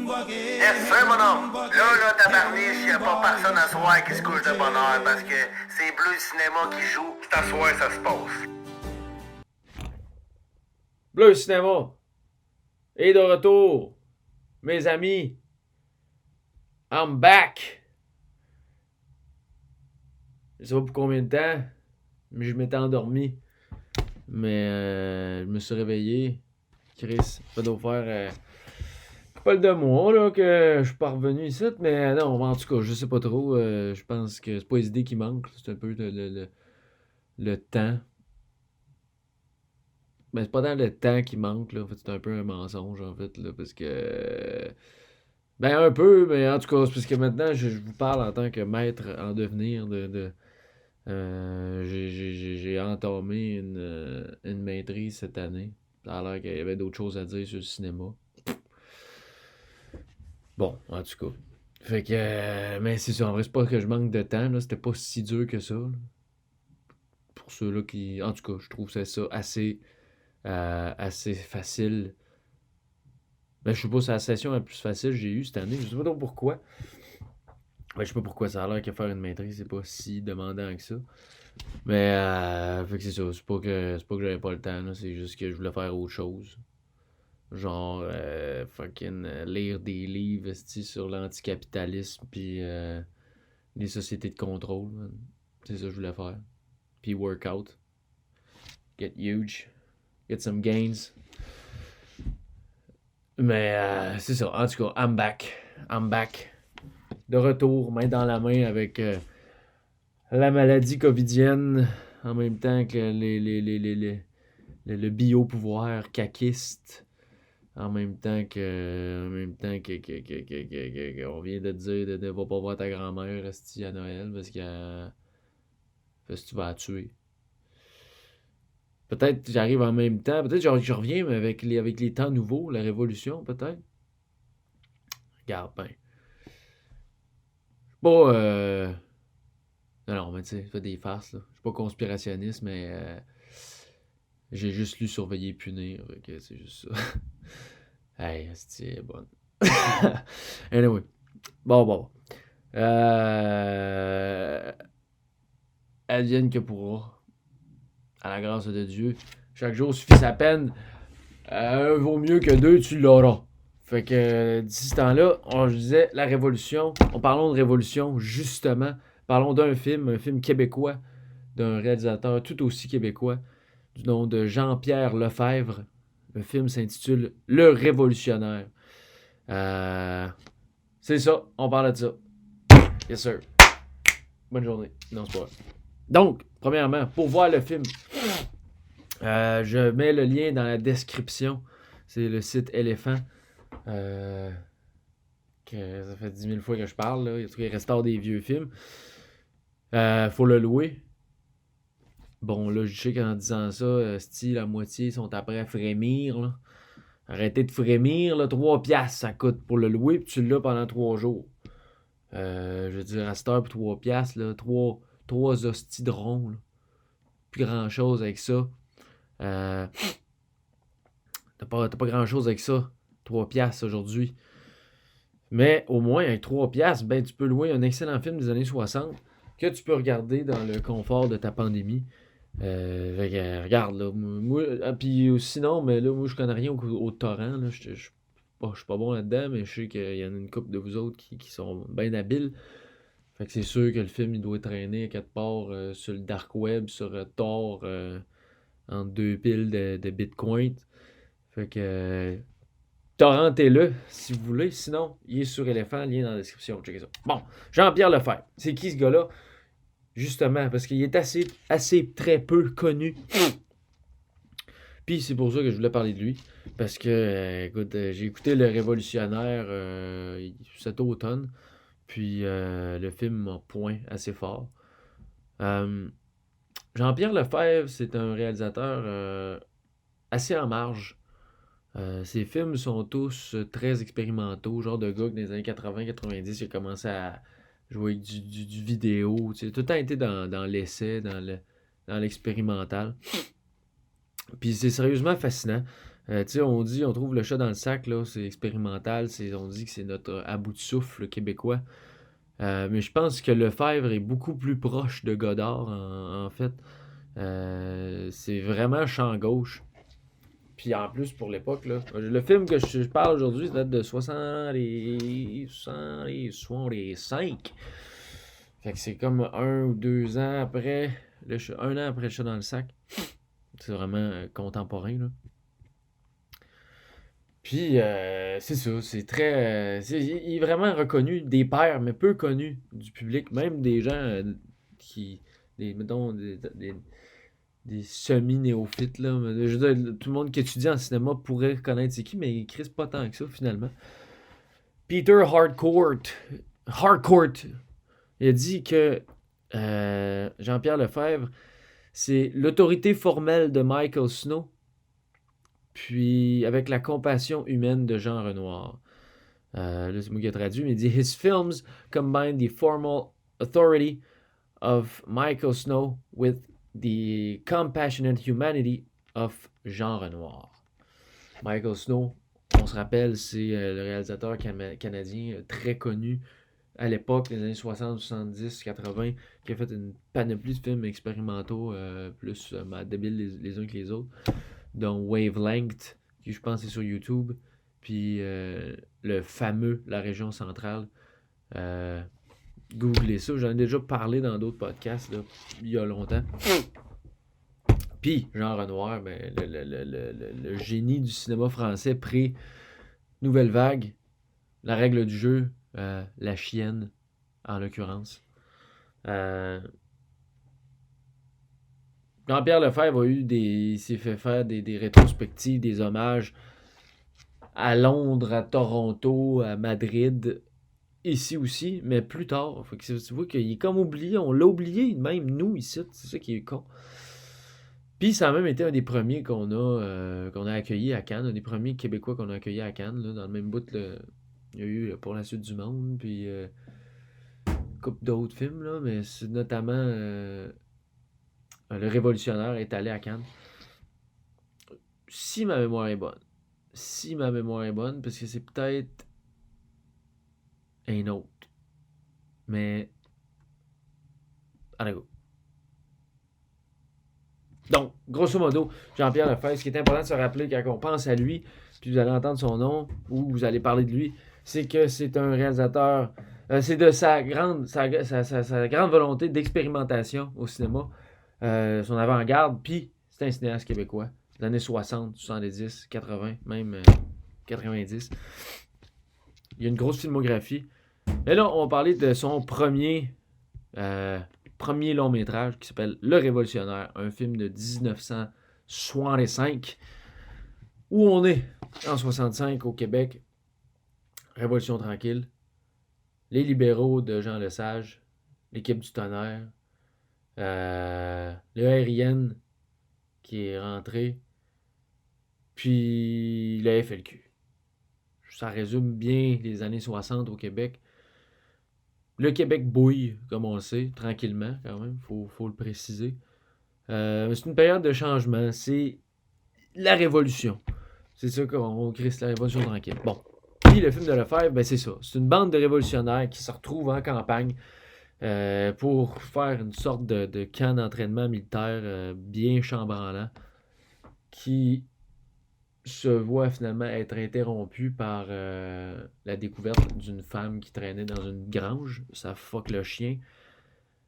Yes, sir, mon homme. Là, tabarniche, y a pas personne à soir qui se couche de bonne heure parce que c'est Bleu Cinéma qui joue. C'est à soir, ça se passe. Bleu Cinéma est de retour, mes amis. I'm back. Je sais pas pour combien de temps, mais je m'étais endormi. Mais je me suis réveillé. Chris, pas d'eau faire pas le de mois là, que je suis pas revenu ici. Mais non, en tout cas, je sais pas trop. Je pense que c'est pas les idées qui manquent. C'est un peu le temps. Mais c'est pas tant le temps qui manque, là. En fait, c'est un peu un mensonge, en fait, là, parce que... Ben, un peu, mais en tout cas, c'est parce que maintenant, je vous parle en tant que maître en devenir j'ai entamé une maîtrise cette année. Ça a l'air qu'il y avait d'autres choses à dire sur le cinéma. Bon, en tout cas. Fait que... mais c'est ça, en vrai, c'est pas que je manque de temps, là. C'était pas si dur que ça, là. Pour ceux-là qui... En tout cas, je trouve ça assez facile. Ben, je sais pas, c'est la session la plus facile que j'ai eue cette année. Je sais pas trop pourquoi. Ben, je sais pas pourquoi ça a l'air que faire une maîtrise, c'est pas si demandant que ça. Mais, fait que c'est ça. C'est pas que j'avais pas le temps, là. C'est juste que je voulais faire autre chose. Genre, fucking lire des livres esti, sur l'anticapitalisme puis les sociétés de contrôle, man. C'est ça que je voulais faire. Puis workout. Get huge. Get some gains. Mais c'est ça. En tout cas, I'm back. I'm back. De retour, main dans la main avec la maladie covidienne, en même temps que le bio-pouvoir caquiste, on vient de te dire de va pas voir ta grand-mère esti, à Noël parce que tu vas la tuer. Peut-être que j'arrive en même temps, peut-être que je reviens mais avec les temps nouveaux, la révolution peut-être. Regarde ben. Bon, non, mais tu sais, fais des farces, là. Je suis pas conspirationniste, mais j'ai juste lu Surveiller et punir, ok, c'est juste ça. Hey, c'est bonne. Anyway, bon. Euh... Advienne que pourra, à la grâce de Dieu. Chaque jour suffit sa peine. Un vaut mieux que deux, tu l'auras. Fait que d'ici ce temps-là, je disais la révolution. Parlons de révolution, justement. Parlons un film québécois, d'un réalisateur tout aussi québécois, du nom de Jean-Pierre Lefebvre. Le film s'intitule Le Révolutionnaire. C'est ça, on parle de ça. Yes sir. Bonne journée. Non, c'est pas vrai. Donc, premièrement, pour voir le film, je mets le lien dans la description. C'est le site Éléphant. Que ça fait 10 000 fois que je parle. Là. Il restaure des vieux films. Faut le louer. Bon, là, je sais qu'en disant ça, la moitié sont après à frémir. Là. Arrêtez de frémir. Là, 3 piastres, ça coûte pour le louer. Puis tu l'as pendant 3 jours. Je veux dire, à cette heure, pour 3 piastres, là, 3 hosties de rond. Là. Plus grand-chose avec ça. T'as pas grand-chose avec ça. 3 piastres aujourd'hui. Mais au moins, avec 3 piastres, ben, tu peux louer un excellent film des années 60 que tu peux regarder dans le confort de ta pandémie. Regarde, là. Puis sinon, mais là, moi, je connais rien au torrent. Là. Je suis pas bon là-dedans, mais je sais qu'il y en a une couple de vous autres qui sont bien habiles. Fait que c'est sûr que le film, il doit traîner à quelque part sur le dark web, sur Tor, entre deux piles de bitcoin. Fait que torrentez-le si vous voulez. Sinon, il est sur Éléphant, lien dans la description. Checkez ça. Bon, Jean-Pierre Lefebvre. C'est qui ce gars-là? Justement, parce qu'il est assez très peu connu. Puis c'est pour ça que je voulais parler de lui. Parce que, écoute, j'ai écouté Le Révolutionnaire cet automne. Puis le film m'a point assez fort. Jean-Pierre Lefebvre, c'est un réalisateur assez en marge. Ses films sont tous très expérimentaux, genre de gars que dans les années 80-90, il a commencé à jouer avec du vidéo. Tout le temps été dans l'essai, dans l'expérimental. Puis c'est sérieusement fascinant. Tu sais, on trouve le chat dans le sac, là, c'est expérimental, on dit que c'est notre à bout de souffle québécois. Mais je pense que Lefebvre est beaucoup plus proche de Godard, en fait. C'est vraiment champ gauche. Puis en plus, pour l'époque, là, le film que je parle aujourd'hui, ça date de 65. Fait que c'est comme 1 ou 2 ans après, un an après le chat dans le sac. C'est vraiment contemporain, là. Puis, c'est ça, c'est très. Il est vraiment reconnu des pairs, mais peu connu du public, même des gens qui. Mettons, des semi-néophytes, là. Je veux dire, tout le monde qui étudie en cinéma pourrait connaître c'est qui, mais il crisse pas tant que ça, finalement. Peter Harcourt, il a dit que Jean-Pierre Lefebvre, c'est l'autorité formelle de Michael Snow, puis avec la compassion humaine de Jean Renoir. Là, c'est moi qui ai traduit, mais il dit His films combine the formal authority of Michael Snow with the compassionate humanity of Jean Renoir. Michael Snow, on se rappelle, c'est le réalisateur canadien très connu à l'époque, les années 60, 70, 80, qui a fait une panoplie de films expérimentaux plus débiles les uns que les autres, dont Wavelength, qui je pense est sur YouTube, puis le fameux La Région Centrale. Googlez ça, j'en ai déjà parlé dans d'autres podcasts là, il y a longtemps. Puis Jean Renoir, ben, le génie du cinéma français pré-Nouvelle Vague, La Règle du jeu, La Chienne, en l'occurrence. Jean-Pierre Lefebvre s'est fait faire des rétrospectives, des hommages à Londres, à Toronto, à Madrid, ici aussi, mais plus tard. Fait que tu vois qu'il est comme oublié, on l'a oublié, même nous ici, c'est ça qui est con. Puis ça a même été un des premiers qu'on a accueilli à Cannes, un des premiers Québécois qu'on a accueilli à Cannes, là, dans le même bout, il y a eu Pour la suite du monde, puis une couple d'autres films, là, mais c'est notamment Le Révolutionnaire est allé à Cannes. Si ma mémoire est bonne, parce que c'est peut-être un autre. Mais. Allez, go. Donc, grosso modo, Jean-Pierre Lefebvre, ce qui est important de se rappeler quand on pense à lui, puis vous allez entendre son nom, ou vous allez parler de lui, c'est que c'est un réalisateur. C'est de sa grande volonté d'expérimentation au cinéma, son avant-garde, puis c'est un cinéaste québécois, des années 60, 70, 80, même 90. Il y a une grosse filmographie. Mais là, on va parler de son premier long métrage qui s'appelle Le Révolutionnaire, un film de 1965, où on est en 65 au Québec, Révolution tranquille, les libéraux de Jean Lesage, l'équipe du tonnerre, le RIN qui est rentré, puis le FLQ. Ça résume bien les années 60 au Québec. Le Québec bouille, comme on le sait, tranquillement quand même, faut le préciser. C'est une période de changement, c'est la révolution. C'est ça qu'on crisse, la révolution tranquille. Bon, puis le film de Lefebvre, ben c'est ça. C'est une bande de révolutionnaires qui se retrouvent en campagne pour faire une sorte de camp d'entraînement militaire bien chambranlant qui se voit finalement être interrompu par la découverte d'une femme qui traînait dans une grange. Ça fuck le chien.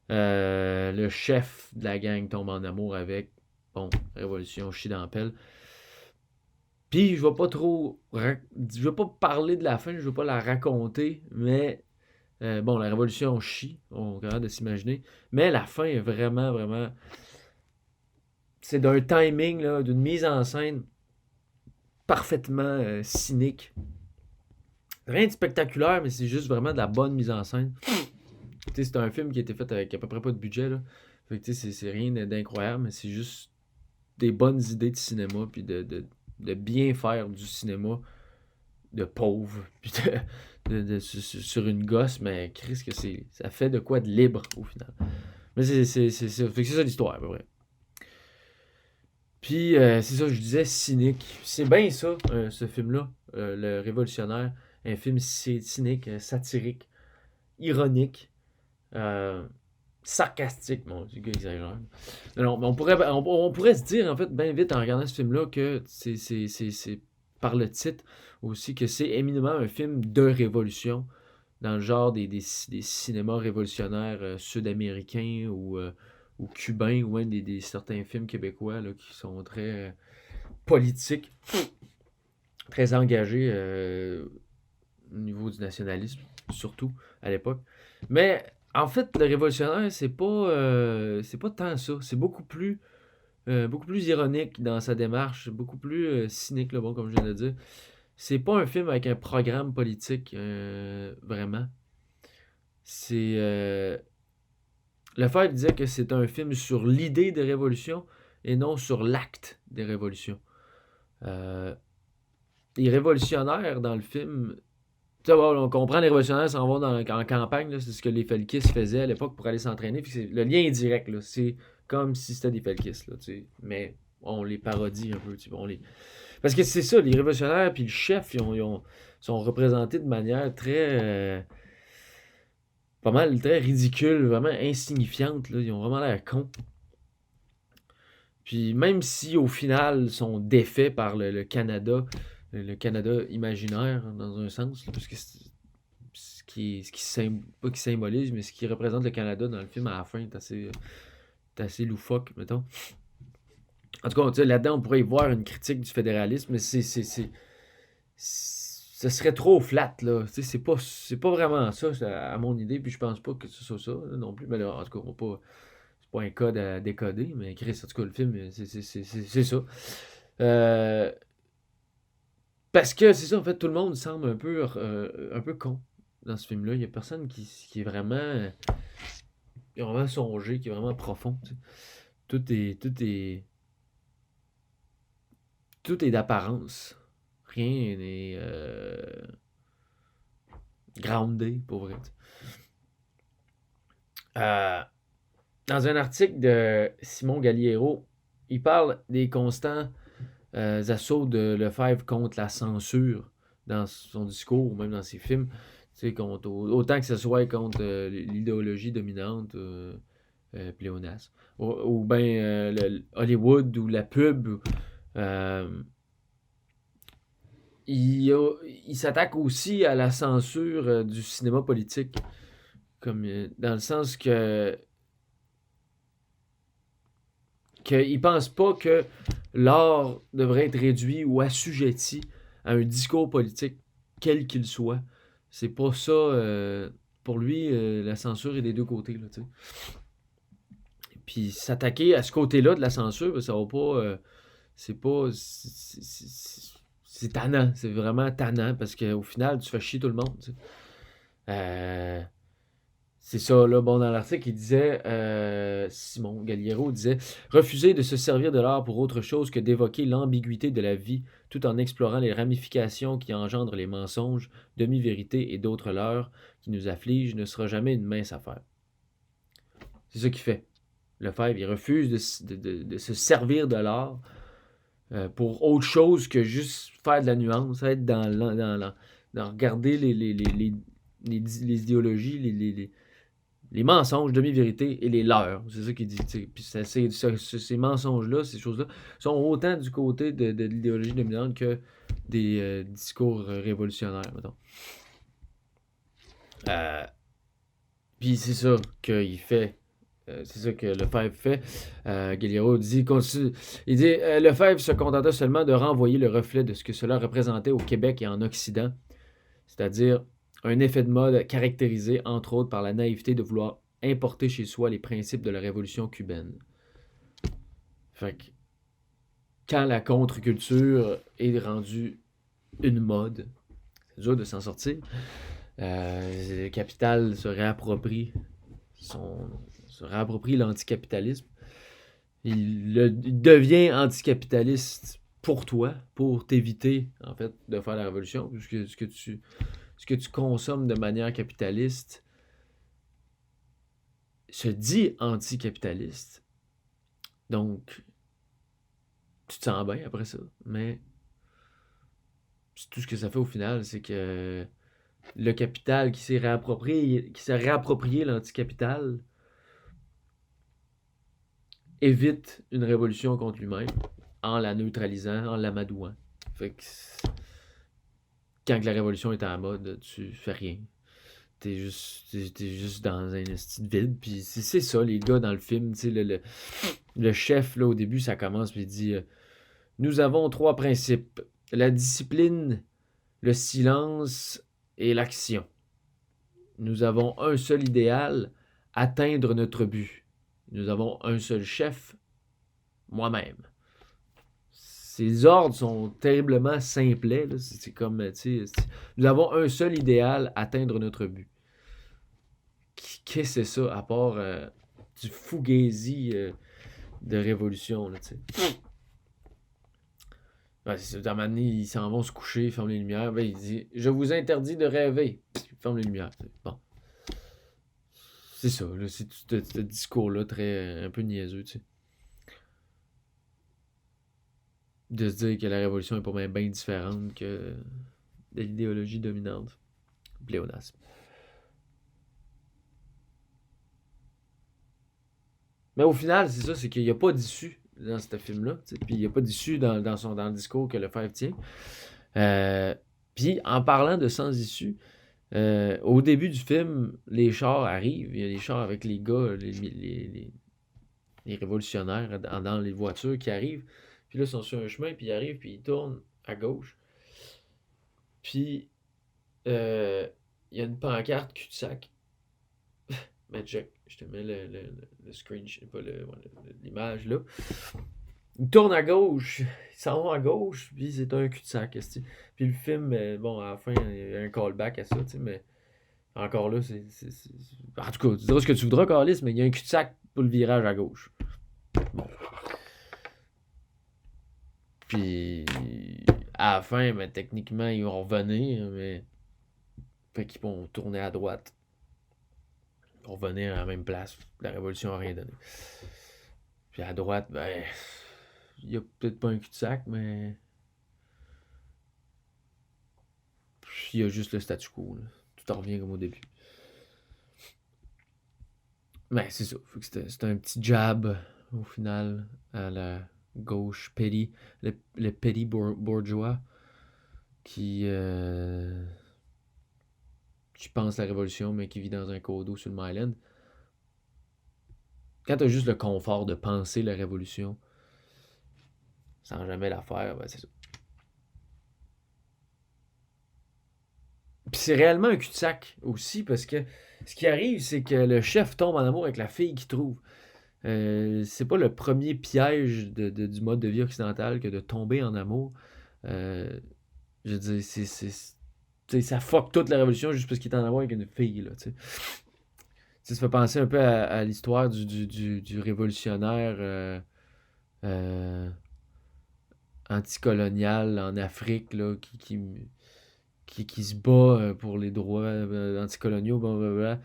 Le chef de la gang tombe en amour avec. Bon, révolution, chie dans la pelle. Puis je vais pas trop. Je vais pas parler de la fin, je vais pas la raconter, mais bon, la révolution chie, on est capable de s'imaginer. Mais la fin est vraiment, vraiment. C'est d'un timing, là, d'une mise en scène parfaitement cynique. Rien de spectaculaire, mais c'est juste vraiment de la bonne mise en scène. C'est un film qui a été fait avec à peu près pas de budget. Là. Fait que c'est rien d'incroyable, mais c'est juste des bonnes idées de cinéma, puis de bien faire du cinéma de pauvre, puis sur une gosse, mais Chris, que ça fait de quoi de libre au final. Mais c'est ça l'histoire, à peu près. Puis, c'est ça, je disais cynique. C'est bien ça, ce film-là, Le Révolutionnaire. Un film cynique, satirique, ironique, euh, sarcastique. Mon Dieu, le gars exagère. Non, mais on pourrait se dire, en fait, bien vite en regardant ce film-là, que c'est par le titre aussi, que c'est éminemment un film de révolution, dans le genre des cinémas révolutionnaires sud-américains ou cubains, ou même certains films québécois là, qui sont très politiques, très engagés au niveau du nationalisme, surtout à l'époque. Mais en fait, le révolutionnaire, c'est pas tant ça. C'est beaucoup plus ironique dans sa démarche, beaucoup plus cynique, là, bon, comme je viens de dire. C'est pas un film avec un programme politique, vraiment. C'est. Lefebvre disait que c'est un film sur l'idée des révolutions et non sur l'acte des révolutions. Euh, les révolutionnaires dans le film. Tu sais, bon, on comprend les révolutionnaires s'en vont en campagne, là, c'est ce que les Felkis faisaient à l'époque pour aller s'entraîner. Le lien est direct, là, c'est comme si c'était des Felkis, là, tu sais. Mais on les parodie un peu, tu sais, parce que c'est ça, les révolutionnaires puis le chef, sont représentés de manière pas mal, très ridicule, vraiment insignifiante, là. Ils ont vraiment l'air cons. Puis même si au final ils sont défaits par le Canada, le Canada imaginaire dans un sens, là, parce que pas qui symbolise, mais ce qui représente le Canada dans le film à la fin est assez loufoque, mettons. En tout cas, tu sais, là-dedans, on pourrait y voir une critique du fédéralisme, mais ce serait trop flat, là. Tu sais, c'est pas vraiment ça, à mon idée, puis je pense pas que ce soit ça, là, non plus. Mais là, en tout cas, c'est pas un code à décoder, mais Chris, en tout cas, le film, c'est ça. Euh, Parce que c'est ça, en fait, tout le monde semble un peu con dans ce film-là. Il y a personne qui est vraiment, qui a vraiment songé, qui est vraiment profond, tu sais. Tout est, tout est, tout est d'apparence. Rien n'est groundé, pour vrai. Euh, Dans un article de Simon Galliero, il parle des constants assauts de Lefebvre contre la censure dans son discours ou même dans ses films. Tu sais, autant que ce soit contre l'idéologie dominante pléonasme, ou bien Hollywood ou la pub. Euh, il s'attaque aussi à la censure du cinéma politique, comme dans le sens qu'il pense pas que l'art devrait être réduit ou assujetti à un discours politique, quel qu'il soit. C'est pas ça. Pour lui, la censure est des deux côtés. Là, tu sais. Puis s'attaquer à ce côté-là de la censure, ben, ça va pas. C'est pas. C'est tannant. C'est vraiment tannant parce qu'au final, tu fais chier tout le monde. Tu sais. Euh, C'est ça, là, bon, dans l'article, il disait, Simon Galliero disait, refuser de se servir de l'art pour autre chose que d'évoquer l'ambiguïté de la vie, tout en explorant les ramifications qui engendrent les mensonges, demi-vérités et d'autres leurres qui nous affligent, ne sera jamais une mince affaire. C'est ça qu'il fait. Lefebvre, il refuse de se servir de l'art pour autre chose que juste faire de la nuance, être dans regarder les idéologies, les mensonges, demi-vérités et les leurs. C'est ça qu'il dit. Puis ces mensonges-là, ces choses-là, sont autant du côté de l'idéologie dominante que des discours révolutionnaires, mettons. Puis c'est ça qu'il fait. C'est ça que Lefebvre fait. Galliero dit, il dit Lefebvre se contenta seulement de renvoyer le reflet de ce que cela représentait au Québec et en Occident, c'est-à-dire un effet de mode caractérisé, entre autres, par la naïveté de vouloir importer chez soi les principes de la révolution cubaine. Fait que, quand la contre-culture est rendue une mode, c'est dur de s'en sortir. Le capital se réapproprie l'anticapitalisme. Il devient anticapitaliste pour toi, pour t'éviter, en fait, de faire la révolution. Puisque ce que tu consommes de manière capitaliste se dit anticapitaliste. Donc, tu te sens bien après ça. Mais tout ce que ça fait au final, c'est que le capital qui s'est réapproprié l'anticapital évite une révolution contre lui-même en la neutralisant, en l'amadouant. Fait que quand la révolution est en mode, tu fais rien. T'es juste dans un esti de vide. Puis c'est ça, les gars, dans le film. Le chef, là, au début, ça commence, puis il dit nous avons 3 principes. La discipline, le silence et l'action. Nous avons un seul idéal, atteindre notre but. Nous avons un seul chef, moi-même. Ces ordres sont terriblement simplets. Là. C'est comme, tu sais, nous avons un seul idéal, atteindre notre but. Qu'est-ce que c'est ça, à part du fugazi de révolution, là, tu sais. Ouais, c'est ça, à un moment donné, ils s'en vont se coucher, ils ferment les lumières. Ben, il dit « Je vous interdis de rêver. » Il ferme les lumières. Bon. C'est ça, là, c'est tout ce discours-là, un peu niaiseux, tu sais. De se dire que la révolution est pour moi bien différente que de l'idéologie dominante. Pléonasme. Mais au final, c'est ça, c'est qu'il n'y a pas d'issue dans ce film-là. Puis il n'y a pas d'issue dans le discours que Lefebvre tient. Puis en parlant de sans issue, au début du film, les chars arrivent. Il y a les chars avec les gars, les révolutionnaires dans les voitures qui arrivent. Puis là, ils sont sur un chemin, puis ils arrivent, puis ils tournent à gauche. Puis il y a une pancarte cul-de-sac. Mais check, je te mets le screen, je sais pas, l'image là. Ils tournent à gauche, ils s'en vont à gauche, puis c'est un cul-de-sac. Puis le film, bon, à la fin, il y a un callback à ça, tu sais, mais encore là, c'est. En tout cas, tu diras ce que tu voudras, Carlis, mais il y a un cul-de-sac pour le virage à gauche. Bon. Puis à la fin, ben, techniquement, ils vont revenir, mais. Fait qu'ils vont tourner à droite. Pour revenir à la même place. La révolution n'a rien donné. Puis à droite, ben. Il n'y a peut-être pas un cul-de-sac, mais. Il y a juste le statu quo. Là. Tout en revient comme au début. Mais c'est ça. C'était un petit jab, au final, à la gauche petty. Le petty bourgeois qui pense la révolution, mais qui vit dans un codo sur le Myland. Quand tu as juste le confort de penser la révolution, sans jamais la faire, ben c'est ça. Puis c'est réellement un cul-de-sac aussi, parce que ce qui arrive, c'est que le chef tombe en amour avec la fille qu'il trouve. C'est pas le premier piège du mode de vie occidental que de tomber en amour. Je veux dire, ça fuck toute la révolution juste parce qu'il est en amour avec une fille, là, tu sais. Ça fait penser un peu à l'histoire du révolutionnaire anticolonial en Afrique, là, qui se bat pour les droits anticoloniaux, blablabla,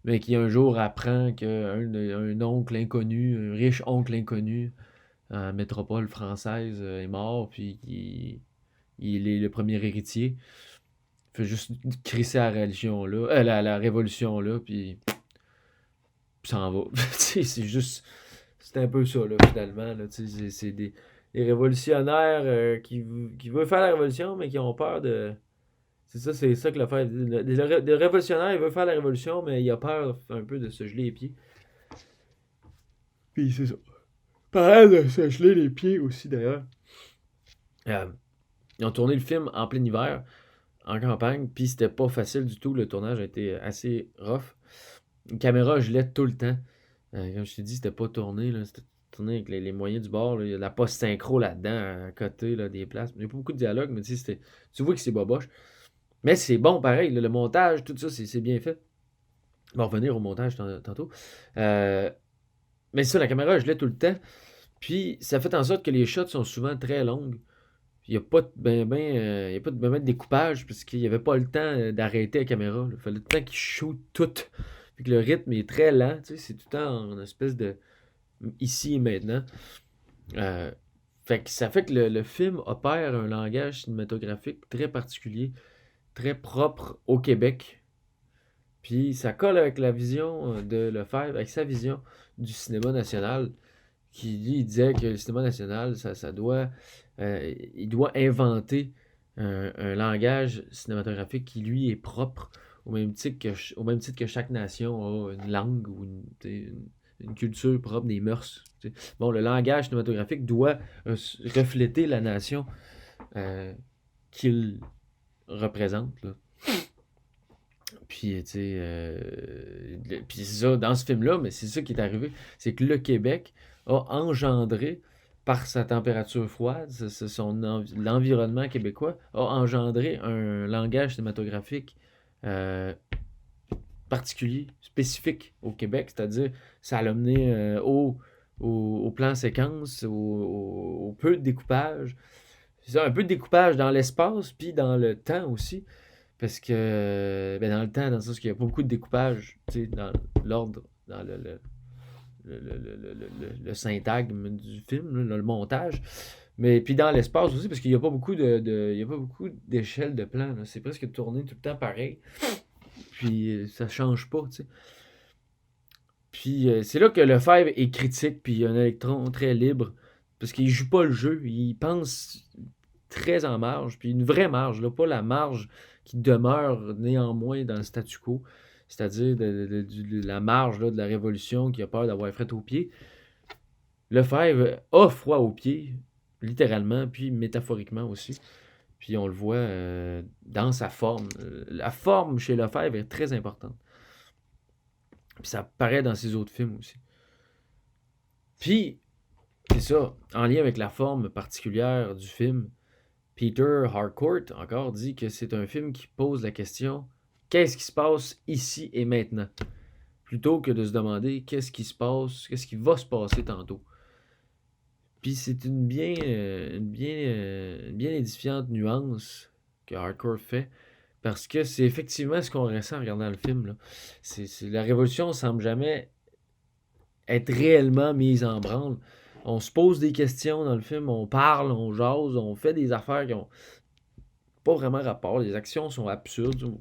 mais qui un jour apprend qu'un oncle inconnu, un riche oncle inconnu en métropole française est mort, puis il est le premier héritier. Il fait juste crisser la religion là, la révolution là, puis s'en va. C'est juste. C'est un peu ça, là, finalement. Là, c'est des révolutionnaires qui veulent faire la révolution, mais qui ont peur de. C'est ça que le fait. Des révolutionnaires, ils veulent faire la révolution, mais il a peur un peu de se geler les pieds. Puis c'est ça. Pareil de se geler les pieds aussi, d'ailleurs. Ils ont tourné le film en plein hiver, en campagne, puis c'était pas facile du tout. Le tournage a été assez rough. Une caméra gelait tout le temps. Comme je t'ai dit, c'était pas tourné. Là, c'était tourné avec les moyens du bord. Là. Il y a de la post-synchro là-dedans, à côté là, des places. Il n'y a pas beaucoup de dialogue, mais tu vois que c'est boboche. Mais c'est bon, pareil. Là, le montage, tout ça, c'est bien fait. On va revenir au montage tantôt. Mais ça, la caméra gelait tout le temps. Puis ça fait en sorte que les shots sont souvent très longues. Il n'y a pas de découpage parce qu'il n'y avait pas le temps d'arrêter la caméra. Il fallait le temps qu'il shoot tout. Puis que le rythme est très lent. C'est tout le temps en espèce de ici et maintenant. Fait Fait que ça fait que le film opère un langage cinématographique très particulier, très propre au Québec. Puis ça colle avec la vision de Lefebvre, avec sa vision du cinéma national, qui lui il disait que le cinéma national, ça doit, il doit inventer un langage cinématographique qui lui est propre, au même titre que chaque nation a une langue ou une culture propre, des mœurs. T'sais. Bon, le langage cinématographique doit refléter la nation qu'il représente. Là. Puis, tu sais, puis c'est ça, dans ce film-là, mais c'est ça qui est arrivé, c'est que le Québec a engendré, par sa température froide, l'environnement québécois, a engendré un langage cinématographique euh, particulier, spécifique au Québec, c'est-à-dire, ça l'a mené au plan séquence, au peu de découpage. C'est ça, un peu de découpage dans l'espace, puis dans le temps aussi. Parce que, ben dans le temps, dans le sens qu'il n'y a pas beaucoup de découpage, tu sais, dans l'ordre, dans le syntagme du film, là, le montage. Mais puis dans l'espace aussi, parce qu'il n'y a pas beaucoup il y a pas beaucoup d'échelles de plan. Là. C'est presque tourné tout le temps pareil. Puis ça change pas, tu sais. Puis c'est là que Lefebvre est critique, puis il a un électron très libre. Parce qu'il joue pas le jeu, il pense très en marge, puis une vraie marge, là, pas la marge qui demeure néanmoins dans le statu quo, c'est-à-dire la marge là, de la révolution qui a peur d'avoir fret aux pieds. Lefebvre a froid aux pieds, littéralement, puis métaphoriquement aussi. Puis on le voit dans sa forme. La forme chez Lefebvre est très importante. Puis ça paraît dans ses autres films aussi. Puis, c'est ça, en lien avec la forme particulière du film, Peter Harcourt encore dit que c'est un film qui pose la question qu'est-ce qui se passe ici et maintenant plutôt que de se demander qu'est-ce qui se passe, qu'est-ce qui va se passer tantôt. Puis c'est une bien édifiante nuance que Harcourt fait parce que c'est effectivement ce qu'on ressent en regardant le film. Là. La révolution semble jamais être réellement mise en branle. On se pose des questions dans le film, on parle, on jase, on fait des affaires qui ont pas vraiment rapport. Les actions sont absurdes.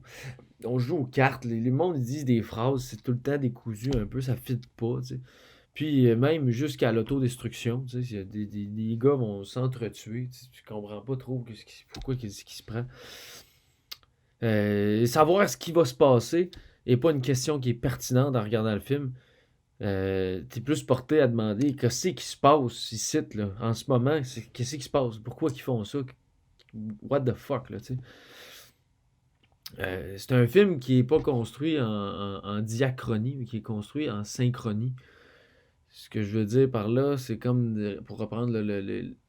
On joue aux cartes. Les mondes ils disent des phrases, c'est tout le temps décousu un peu, ça fit pas. Tu sais. Puis même jusqu'à l'autodestruction, tu sais, des gars vont s'entretuer. Tu comprends pas trop pourquoi qui se prend. Savoir ce qui va se passer n'est pas une question qui est pertinente en regardant le film. T'es plus porté à demander qu'est-ce qui se passe ici, là, en ce moment, qu'est-ce qui se passe, pourquoi ils font ça, what the fuck, là, tu sais. C'est un film qui est pas construit en diachronie, mais qui est construit en synchronie. Ce que je veux dire par là, c'est comme, pour reprendre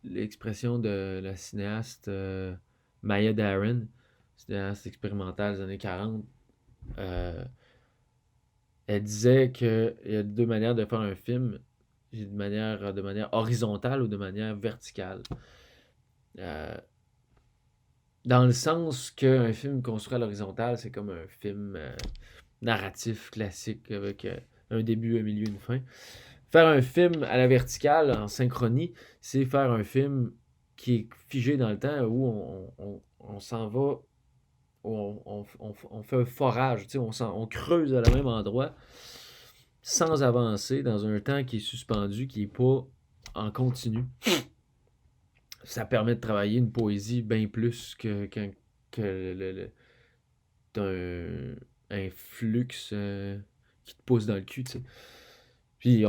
l'expression de la cinéaste Maya Deren, cinéaste expérimentale des années 40, elle disait qu'il y a deux manières de faire un film, de manière horizontale ou de manière verticale. Dans le sens qu'un film construit à l'horizontale, c'est comme un film narratif classique avec un début, un milieu, une fin. Faire un film à la verticale, en synchronie, c'est faire un film qui est figé dans le temps où on s'en va, où on fait un forage, on creuse à le même endroit sans avancer dans un temps qui est suspendu, qui n'est pas en continu. Ça permet de travailler une poésie bien plus que un flux qui te pousse dans le cul, tu sais. Puis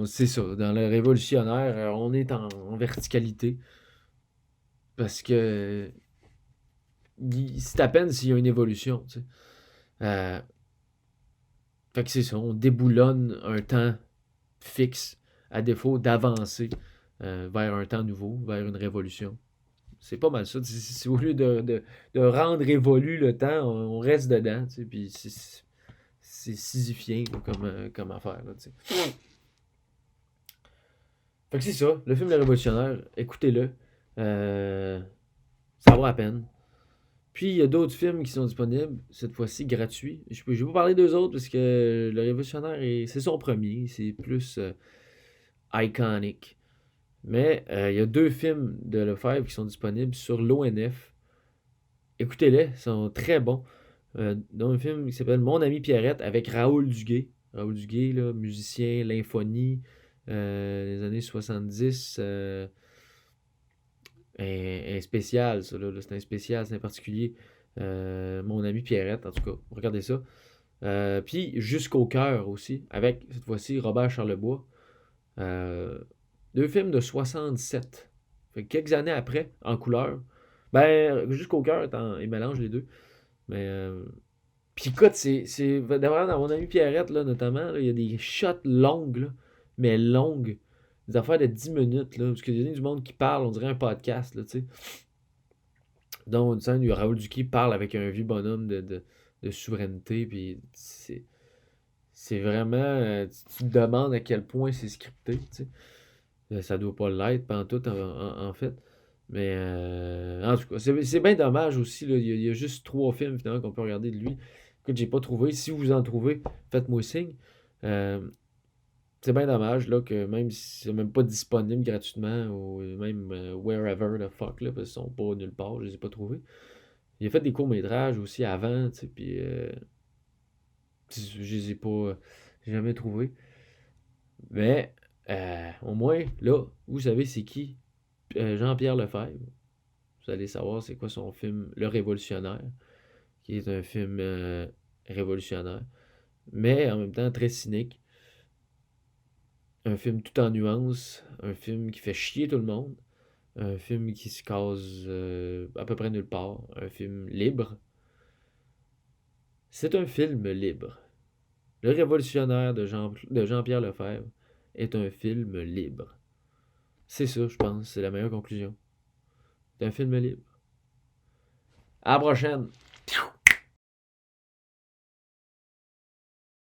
c'est ça, dans le révolutionnaire, on est en verticalité. Parce que c'est à peine s'il y a une évolution, tu sais. Fait que c'est ça, on déboulonne un temps fixe à défaut d'avancer vers un temps nouveau, vers une révolution. C'est pas mal ça. C'est au lieu de rendre évolué le temps, on reste dedans, tu sais, puis c'est sisyphien comme affaire, là, tu sais. Fait que c'est ça, le film Le Révolutionnaire, écoutez-le. Ça vaut la peine. Puis il y a d'autres films qui sont disponibles, cette fois-ci gratuits. Je vais pas parler d'eux autres parce que Le Révolutionnaire, c'est son premier, c'est plus iconique. Mais il y a 2 films de Lefebvre qui sont disponibles sur l'ONF. Écoutez-les, ils sont très bons. Dont un film qui s'appelle Mon ami Pierrette avec Raoul Duguay. Raoul Duguay, là, musicien, Lymphonie, des années 70. Un spécial, ça, là. C'est un spécial, c'est un particulier. Mon ami Pierrette, en tout cas. Regardez ça. Puis Jusqu'au cœur aussi, avec cette fois-ci Robert Charlebois. 2 films de 67. Fait que quelques années après, en couleur. Ben, Jusqu'au cœur, il mélange les deux. Mais. Puis écoute, d'abord, dans Mon ami Pierrette, là, notamment, là, il y a des shots longues, là, mais longues. Des affaires de 10 minutes, là, parce qu'il y a du monde qui parle, on dirait un podcast, là, tu sais. Donc, une scène où Raoul Duquet parle avec un vieux bonhomme de souveraineté, puis c'est vraiment. Tu te demandes à quel point c'est scripté, tu sais. Ça doit pas l'être, pantoute, en fait. Mais, en tout cas, c'est bien dommage aussi, là. Il y a juste 3 films, finalement, qu'on peut regarder de lui. Écoute, j'ai pas trouvé. Si vous en trouvez, faites-moi signe. Euh, c'est bien dommage, là, que même si c'est même pas disponible gratuitement, ou même wherever the fuck, là, parce qu'ils sont pas nulle part, je les ai pas trouvés. Il a fait des courts-métrages aussi avant, tu sais, puis je les ai pas, j'ai jamais trouvé. Mais, au moins, là, vous savez c'est qui Jean-Pierre Lefebvre. Vous allez savoir c'est quoi son film Le Révolutionnaire, qui est un film révolutionnaire, mais en même temps très cynique. Un film tout en nuances, un film qui fait chier tout le monde, un film qui se case à peu près nulle part, un film libre. C'est un film libre. Le Révolutionnaire de Jean-Pierre Lefebvre est un film libre. C'est ça, je pense, c'est la meilleure conclusion. C'est un film libre. À la prochaine!